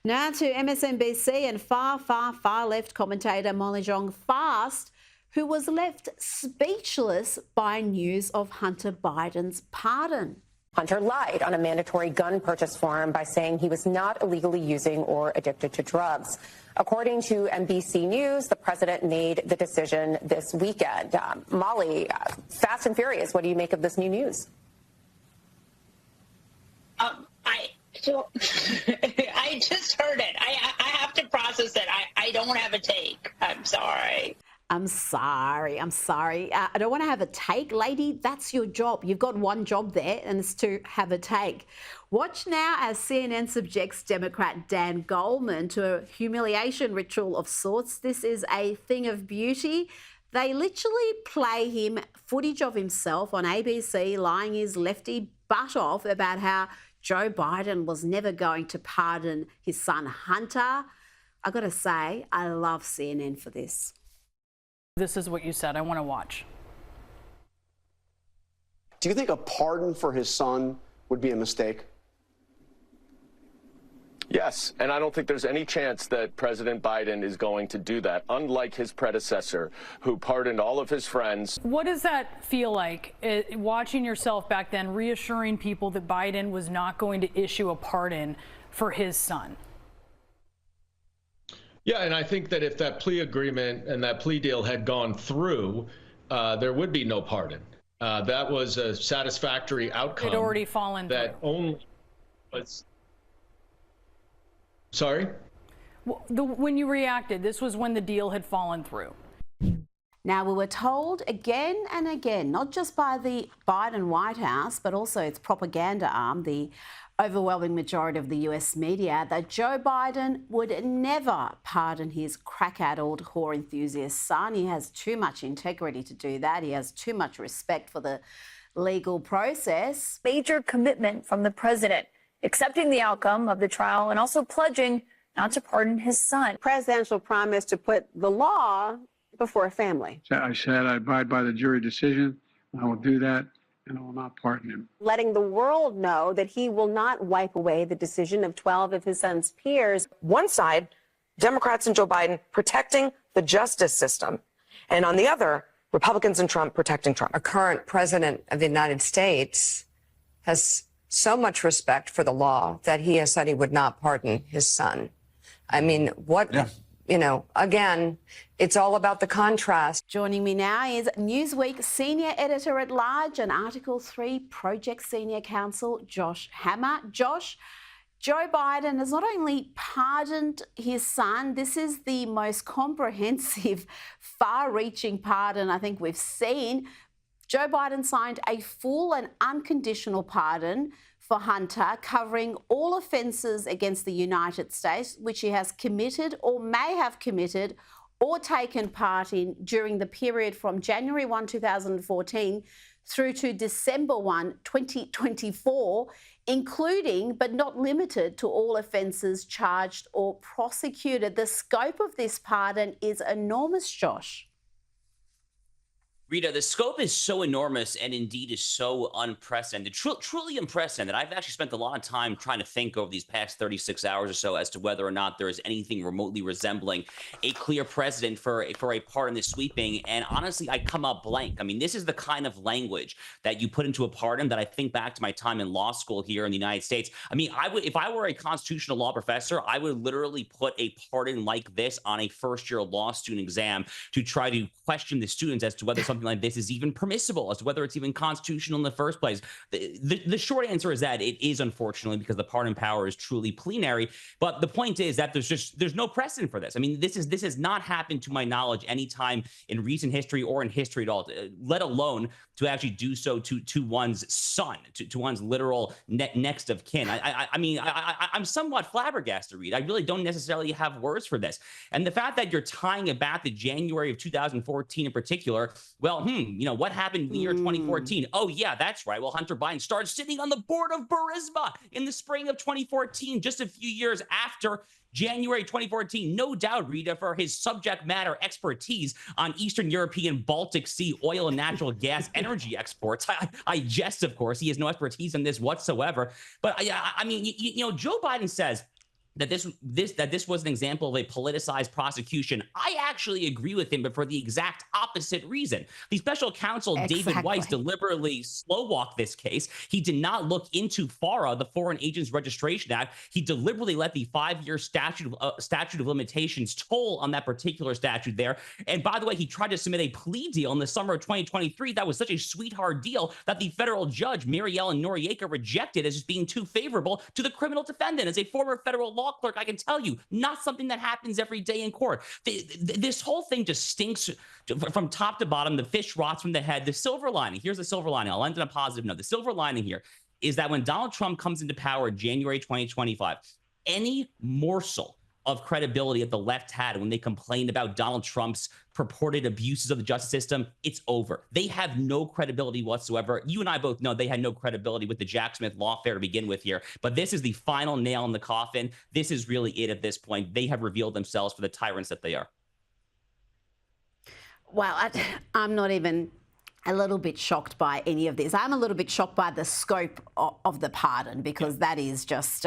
Now to MSNBC and far left commentator Molly Jong Fast, who was left speechless by news of Hunter Biden's pardon. Hunter lied on a mandatory gun purchase form by saying he was not illegally using or addicted to drugs. According to NBC News, the president made the decision this weekend. Molly, fast and furious, what do you make of this new news? I just heard it. I have to process it. I don't have a take. I'm sorry. I'm sorry. I don't want to have a take, lady. That's your job. You've got one job there, and it's to have a take. Watch now as CNN subjects Democrat Dan Goldman to a humiliation ritual of sorts. This is a thing of beauty. They literally play him footage of himself on ABC lying his lefty butt off about how Joe Biden was never going to pardon his son Hunter. I got to say, I love CNN for this. This is what you said. I want to watch. Do you think a pardon for his son would be a mistake? Yes, and I don't think there's any chance that President Biden is going to do that, unlike his predecessor, who pardoned all of his friends. What does that feel like, watching yourself back then, reassuring people that Biden was not going to issue a pardon for his son? Yeah, and I think that if that plea agreement and that plea deal had gone through, there would be no pardon. That was a satisfactory outcome. It had already fallen through. That only was. Sorry? When you reacted, this was when the deal had fallen through. Now, we were told again and again, not just by the Biden White House, but also its propaganda arm, the overwhelming majority of the US media, that Joe Biden would never pardon his crack-addled whore enthusiast son. He has too much integrity to do that. He has too much respect for the legal process. Major commitment from the president, accepting the outcome of the trial and also pledging not to pardon his son. Presidential promise to put the law before a family. I said I abide by the jury decision. I will do that, and I will not pardon him. Letting the world know that he will not wipe away the decision of 12 of his son's peers. One side, Democrats and Joe Biden protecting the justice system. And on the other, Republicans and Trump protecting Trump. A current president of the United States has so much respect for the law that he has said he would not pardon his son. I mean, what, you know, again, it's all about the contrast. Joining me now is Newsweek senior editor at large and Article 3 Project Senior Counsel, Josh Hammer. Josh, Joe Biden has not only pardoned his son, this is the most comprehensive, far-reaching pardon I think we've seen. Joe Biden signed a full and unconditional pardon for Hunter, covering all offences against the United States, which he has committed or may have committed or taken part in during the period from January 1, 2014 through to December 1, 2024, including but not limited to all offences charged or prosecuted. The scope of this pardon is enormous, Josh. Rita, the scope is so enormous and indeed is so unprecedented, truly unprecedented. I've actually spent a lot of time trying to think over these past 36 hours or so as to whether or not there is anything remotely resembling a clear precedent for a pardon this sweeping. And honestly, I come up blank. I mean, this is the kind of language that you put into a pardon that I think back to my time in law school here in the United States. I mean, if I were a constitutional law professor, I would literally put a pardon like this on a first-year law student exam to try to question the students as to whether something like this is even permissible, as to whether it's even constitutional in the first place. The short answer is that it is, unfortunately, because the pardon power is truly plenary. But the point is that there's no precedent for this. I mean, this has not happened to my knowledge any time in recent history or in history at all, let alone to actually do so to one's son, to one's literal next of kin. I mean, I'm somewhat flabbergasted, Reed. I really don't necessarily have words for this. And the fact that you're tying it back to January of 2014 in particular, well, you know, what happened in the year 2014? Oh, yeah, that's right. Well, Hunter Biden started sitting on the board of Burisma in the spring of 2014, just a few years after January 2014, no doubt, Rita, for his subject matter expertise on Eastern European Baltic Sea oil and natural gas energy exports. I jest, of course. He has no expertise in this whatsoever. But I mean, you know, Joe Biden says that this was an example of a politicized prosecution, I actually agree with him, but for the exact opposite reason. The special counsel, David Weiss, deliberately slow-walked this case. He did not look into FARA, the Foreign Agents Registration Act. He deliberately let the 5-year statute of limitations toll on that particular statute there. And by the way, he tried to submit a plea deal in the summer of 2023. That was such a sweetheart deal that the federal judge, Mary Ellen Noriega, rejected as just being too favorable to the criminal defendant. As a former federal law clerk, I can tell you, not something that happens every day in court. This whole thing just stinks from top to bottom. The fish rots from the head. The silver lining, here's the silver lining. I'll end on a positive note. The silver lining here is that when Donald Trump comes into power in January 2025, any morsel of credibility that the left had when they complained about Donald Trump's purported abuses of the justice system, it's over. They have no credibility whatsoever. You and I both know they had no credibility with the Jack Smith lawfare to begin with here, but this is the final nail in the coffin. This is really it at this point. They have revealed themselves for the tyrants that they are. Well, I'm not even a little bit shocked by any of this. I'm a little bit shocked by the scope of the pardon, because that is just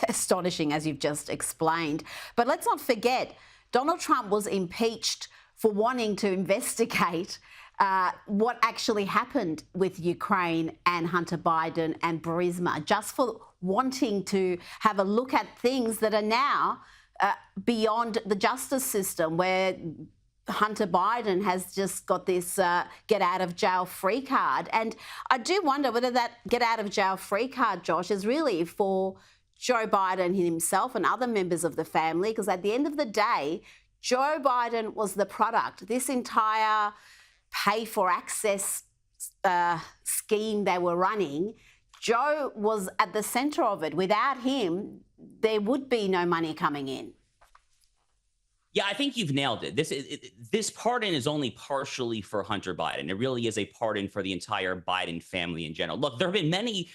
astonishing, as you've just explained. But let's not forget, Donald Trump was impeached for wanting to investigate what actually happened with Ukraine and Hunter Biden and Burisma, just for wanting to have a look at things that are now beyond the justice system, where Hunter Biden has just got this get out of jail free card. And I do wonder whether that get out of jail free card, Josh, is really for Joe Biden himself and other members of the family, because at the end of the day, Joe Biden was the product. This entire pay for access scheme they were running, Joe was at the centre of it. Without him, there would be no money coming in. Yeah, I think you've nailed it. This pardon is only partially for Hunter Biden. It really is a pardon for the entire Biden family in general. Look, there have been many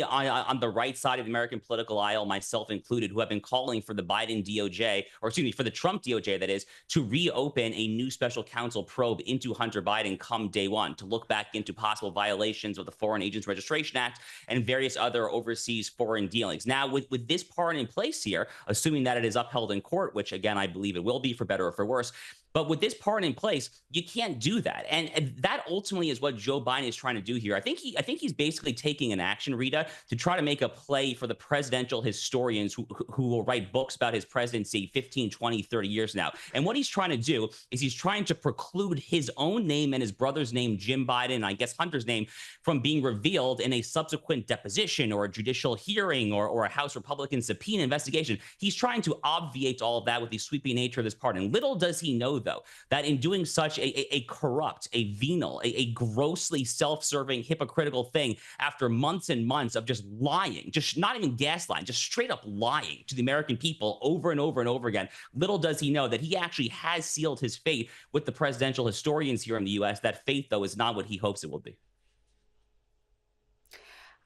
on the right side of the American political aisle, myself included, who have been calling for the Biden DOJ, or excuse me, for the Trump DOJ, that is, to reopen a new special counsel probe into Hunter Biden come day one, to look back into possible violations of the Foreign Agents Registration Act and various other overseas foreign dealings. Now, with this pardon in place here, assuming that it is upheld in court, which again, I believe it will be, for better or for worse, but with this pardon in place, you can't do that. And that ultimately is what Joe Biden is trying to do here. I think he's basically taking an action, Rita, to try to make a play for the presidential historians who will write books about his presidency 15, 20, 30 years now. And what he's trying to do is he's trying to preclude his own name and his brother's name, Jim Biden, and I guess Hunter's name, from being revealed in a subsequent deposition or a judicial hearing or a House Republican subpoena investigation. He's trying to obviate all of that with the sweeping nature of this pardon. Little does he know, though, that in doing such a corrupt, a venal, a grossly self-serving, hypocritical thing, after months and months of just lying, just not even gaslighting, just straight up lying to the American people over and over and over again, little does he know that he actually has sealed his fate with the presidential historians here in the U.S. That fate, though, is not what he hopes it will be.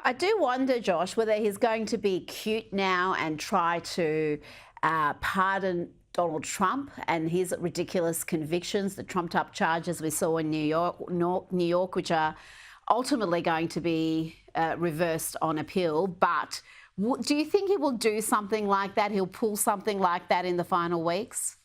I do wonder, Josh, whether he's going to be cute now and try to pardon Donald Trump and his ridiculous convictions, the trumped-up charges we saw in New York, which are ultimately going to be reversed on appeal. But do you think he will do something like that? He'll pull something like that in the final weeks?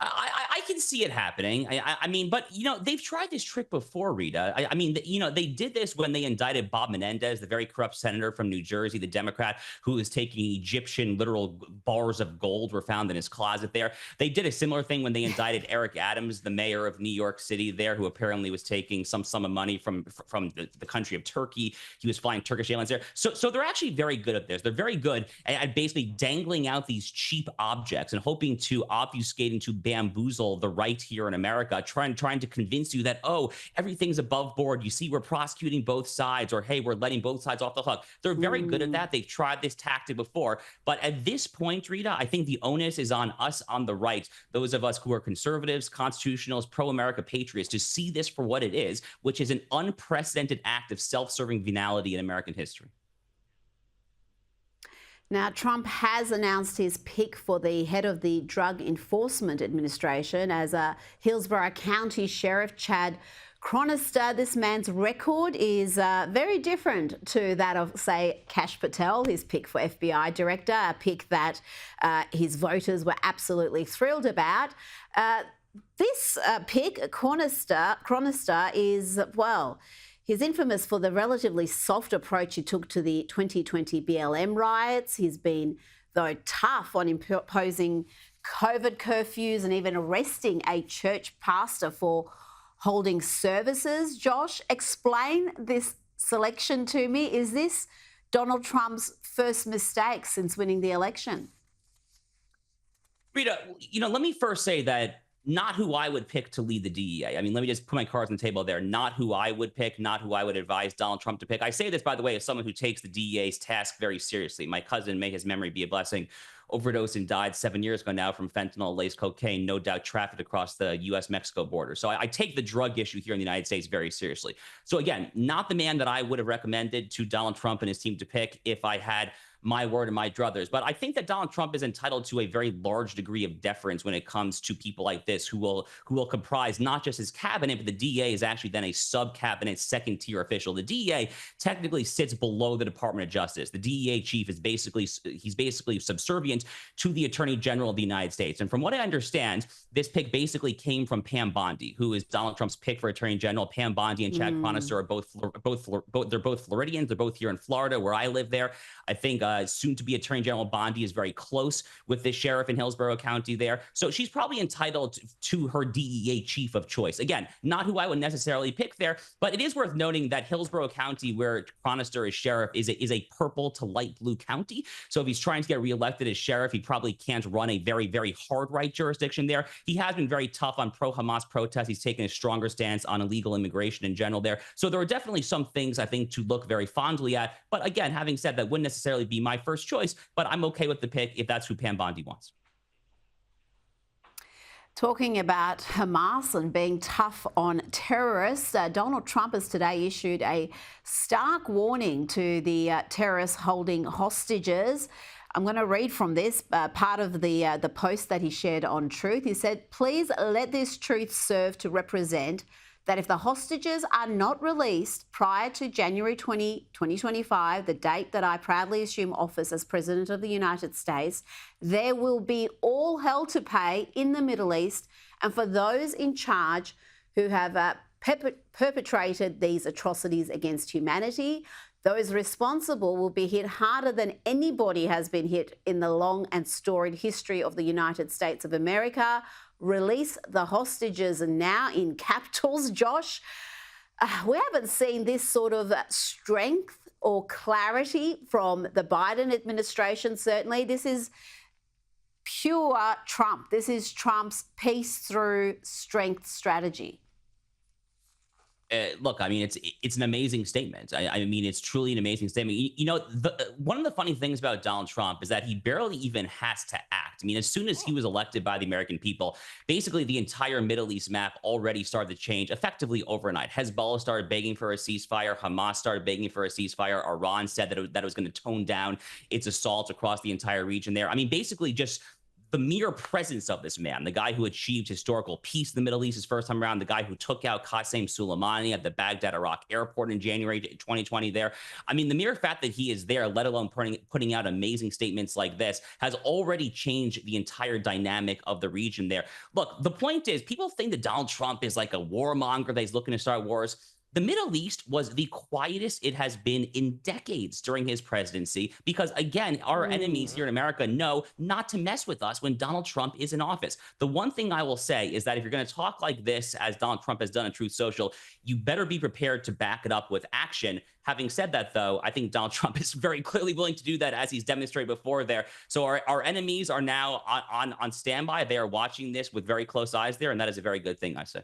I can see it happening. I mean, but, you know, they've tried this trick before, Rita. I mean, you know, they did this when they indicted Bob Menendez, the very corrupt senator from New Jersey, the Democrat, who was taking Egyptian literal bars of gold were found in his closet there. They did a similar thing when they indicted Eric Adams, the mayor of New York City there, who apparently was taking some sum of money from the country of Turkey. He was flying Turkish Airlines there. So they're actually very good at this. They're very good at basically dangling out these cheap objects and hoping to obfuscate and to bamboozle the right here in America, trying to convince you that, oh, everything's above board. You see, we're prosecuting both sides, or hey, we're letting both sides off the hook. They're very good at that. They've tried this tactic before. But at this point, Rita, I think the onus is on us on the right, those of us who are conservatives, constitutionals, pro-America patriots, to see this for what it is, which is an unprecedented act of self-serving venality in American history. Now, Trump has announced his pick for the head of the Drug Enforcement Administration as Hillsborough County Sheriff Chad Chronister, this man's record is very different to that of, say, Kash Patel, his pick for FBI director, a pick that his voters were absolutely thrilled about. This pick, Chronister, is, well, he's infamous for the relatively soft approach he took to the 2020 BLM riots. He's been, though, tough on imposing COVID curfews and even arresting a church pastor for holding services. Josh, explain this selection to me. Is this Donald Trump's first mistake since winning the election? Rita, let me first say that not who I would pick to lead the DEA. I mean, let me just put my cards on the table there. Not who I would pick, not who I would advise Donald Trump to pick. I say this, by the way, as someone who takes the DEA's task very seriously. My cousin, may his memory be a blessing, overdosed and died 7 years ago now from fentanyl-laced cocaine, no doubt trafficked across the U.S.-Mexico border. So I take the drug issue here in the United States very seriously. So again, not the man that I would have recommended to Donald Trump and his team to pick if I had my word and my druthers. But I think that Donald Trump is entitled to a very large degree of deference when it comes to people like this who will comprise not just his cabinet, but the DEA is actually then a sub-cabinet, second-tier official. The DEA technically sits below the Department of Justice. The DEA chief is basically subservient to the Attorney General of the United States. And from what I understand, this pick basically came from Pam Bondi, who is Donald Trump's pick for Attorney General. Pam Bondi and Chad Chronister are they're both Floridians. They're both here in Florida, where I live there. I think soon-to-be Attorney General Bondi is very close with the sheriff in Hillsborough County there. So she's probably entitled to her DEA chief of choice. Again, not who I would necessarily pick there, but it is worth noting that Hillsborough County, where Chronister is sheriff, is a purple to light blue county. So if he's trying to get reelected as sheriff, he probably can't run a very, very hard right jurisdiction there. He has been very tough on pro-Hamas protests. He's taken a stronger stance on illegal immigration in general there. So there are definitely some things, I think, to look very fondly at. But again, having said that, wouldn't necessarily be my first choice, but I'm okay with the pick if that's who Pam Bondi wants. Talking about Hamas and being tough on terrorists, Donald Trump has today issued a stark warning to the terrorists holding hostages. I'm going to read from this part of the post that he shared on Truth. He said, "Please let this truth serve to represent that if the hostages are not released prior to January 2025, the date that I proudly assume office as President of the United States, there will be all hell to pay in the Middle East and for those in charge who have perpetrated these atrocities against humanity. Those responsible will be hit harder than anybody has been hit in the long and storied history of the United States of America. Release the hostages now," in capitals, Josh. We haven't seen this sort of strength or clarity from the Biden administration, certainly. This is pure Trump. This is Trump's peace through strength strategy. Look, I mean, it's an amazing statement. I mean, it's truly an amazing statement. One of the funny things about Donald Trump is that he barely even has to act. I mean, as soon as he was elected by the American people, basically the entire Middle East map already started to change effectively overnight. Hezbollah started begging for a ceasefire. Hamas started begging for a ceasefire. Iran said that it was going to tone down its assault across the entire region there. I mean, basically just the mere presence of this man, the guy who achieved historical peace in the Middle East his first time around, the guy who took out Qasem Soleimani at the Baghdad, Iraq airport in January 2020 there. I mean, the mere fact that he is there, let alone putting out amazing statements like this, has already changed the entire dynamic of the region there. Look, the point is, people think that Donald Trump is like a warmonger, that he's looking to start wars. The Middle East was the quietest it has been in decades during his presidency because, again, our enemies here in America know not to mess with us when Donald Trump is in office. The one thing I will say is that if you're going to talk like this, as Donald Trump has done in Truth Social, you better be prepared to back it up with action. Having said that, though, I think Donald Trump is very clearly willing to do that, as he's demonstrated before there. So our enemies are now on standby. They are watching this with very close eyes there, and that is a very good thing, I say.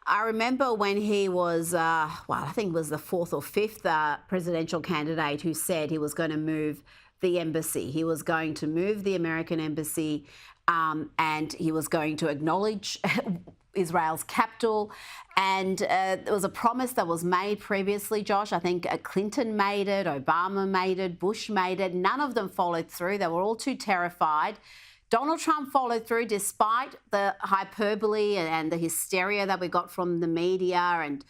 I remember when he was, I think it was the fourth or fifth presidential candidate who said he was going to move the embassy. He was going to move the American embassy and he was going to acknowledge Israel's capital. And there was a promise that was made previously, Josh. I think Clinton made it, Obama made it, Bush made it. None of them followed through. They were all too terrified. Donald Trump followed through despite the hyperbole and the hysteria that we got from the media and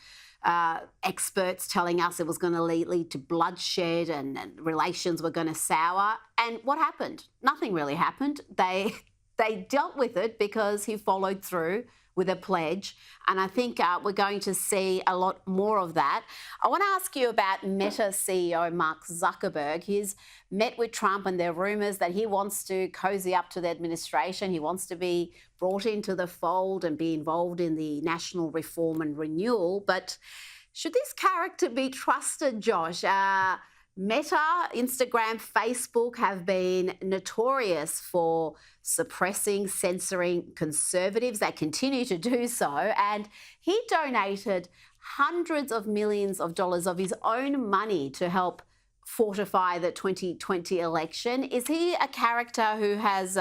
experts telling us it was going to lead to bloodshed and relations were going to sour. And what happened? Nothing really happened. They dealt with it because he followed through with a pledge. And I think we're going to see a lot more of that. I want to ask you about Meta CEO Mark Zuckerberg. He's met with Trump and there are rumours that he wants to cozy up to the administration. He wants to be brought into the fold and be involved in the national reform and renewal. But should this character be trusted, Josh? Meta, Instagram, Facebook have been notorious for suppressing, censoring conservatives. They continue to do so. And he donated hundreds of millions of dollars of his own money to help fortify the 2020 election. Is he a character who has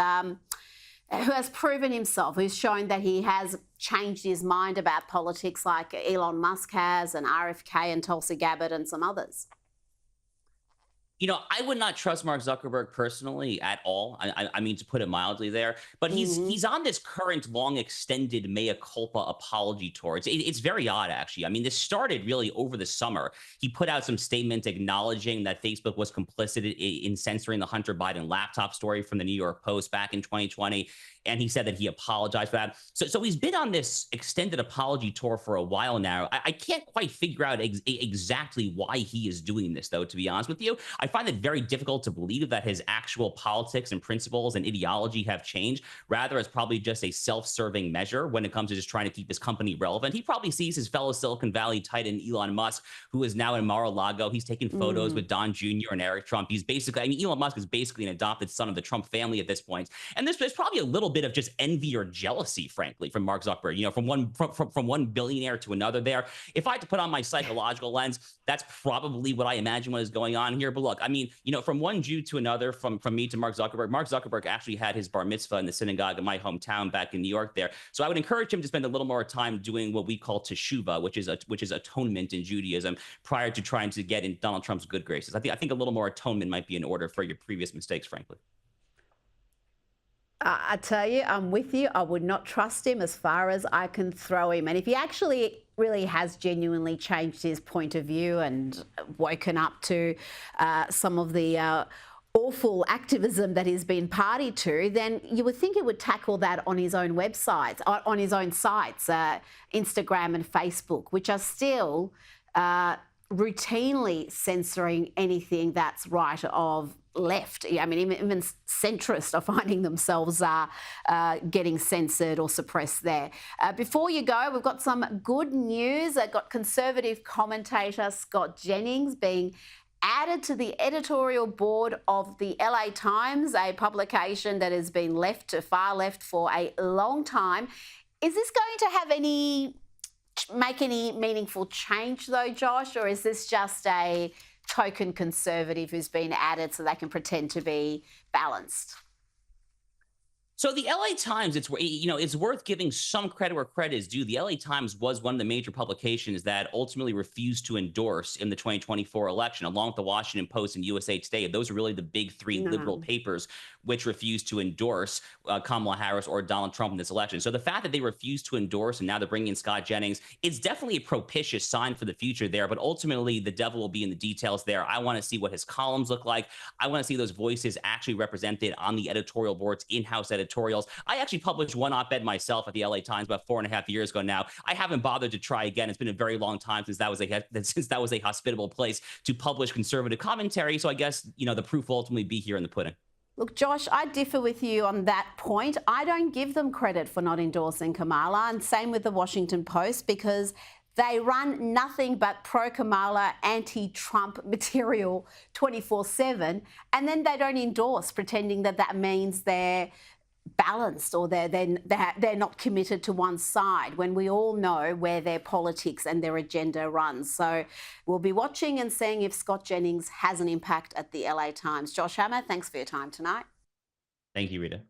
proven himself, who's shown that he has changed his mind about politics like Elon Musk has and RFK and Tulsi Gabbard and some others? You know, I would not trust Mark Zuckerberg personally at all. I mean, to put it mildly there, but he's on this current long extended mea culpa apology tour. It's very odd, actually. I mean, this started really over the summer. He put out some statement acknowledging that Facebook was complicit in censoring the Hunter Biden laptop story from the New York Post back in 2020. And he said that he apologized for that. So he's been on this extended apology tour for a while now. I can't quite figure out exactly why he is doing this, though, to be honest with you. I find it very difficult to believe that his actual politics and principles and ideology have changed. Rather, it's probably just a self-serving measure when it comes to just trying to keep his company relevant. He probably sees his fellow Silicon Valley titan, Elon Musk, who is now in Mar-a-Lago. He's taking photos with Don Jr. and Eric Trump. He's basically, I mean, Elon Musk is basically an adopted son of the Trump family at this point. And there's probably a little bit of just envy or jealousy, frankly, from Mark Zuckerberg, you know, from one billionaire to another there. If I had to put on my psychological lens, that's probably what I imagine what is going on here. But look, I mean, you know, from one Jew to another, from me to Mark Zuckerberg actually had his bar mitzvah in the synagogue in my hometown back in New York there. So I would encourage him to spend a little more time doing what we call teshuvah, which is atonement in Judaism, prior to trying to get in Donald Trump's good graces. I think a little more atonement might be in order for your previous mistakes, frankly. I tell you, I'm with you. I would not trust him as far as I can throw him. And if he actually really has genuinely changed his point of view and woken up to some of the awful activism that he's been party to, then you would think he would tackle that on his own websites, on his own sites, Instagram and Facebook, which are still routinely censoring anything that's right of left. I mean, even centrists are finding themselves getting censored or suppressed there. Before you go, we've got some good news. I've got Conservative commentator Scott Jennings being added to the editorial board of the LA Times, a publication that has been left to far left for a long time. Is this going to have make any meaningful change though, Josh, or is this just a token conservative who's been added so they can pretend to be balanced? So the LA Times, it's worth giving some credit where credit is due. The LA Times was one of the major publications that ultimately refused to endorse in the 2024 election, along with the Washington Post and USA Today. Those are really the big three liberal papers which refused to endorse Kamala Harris or Donald Trump in this election. So the fact that they refused to endorse and now they're bringing in Scott Jennings, it's definitely a propitious sign for the future there. But ultimately, the devil will be in the details there. I want to see what his columns look like. I want to see those voices actually represented on the editorial boards, in-house editorials. I actually published one op-ed myself at the LA Times about 4.5 years ago now. I haven't bothered to try again. It's been a very long time since that was a hospitable place to publish conservative commentary. So I guess, you know, the proof will ultimately be here in the pudding. Look, Josh, I differ with you on that point. I don't give them credit for not endorsing Kamala, and same with the Washington Post, because they run nothing but pro-Kamala, anti-Trump material 24/7, and then they don't endorse, pretending that that means they're balanced or they're not committed to one side, when we all know where their politics and their agenda runs. So we'll be watching and seeing if Scott Jennings has an impact at the LA Times. Josh Hammer, thanks for your time tonight. Thank you, Rita.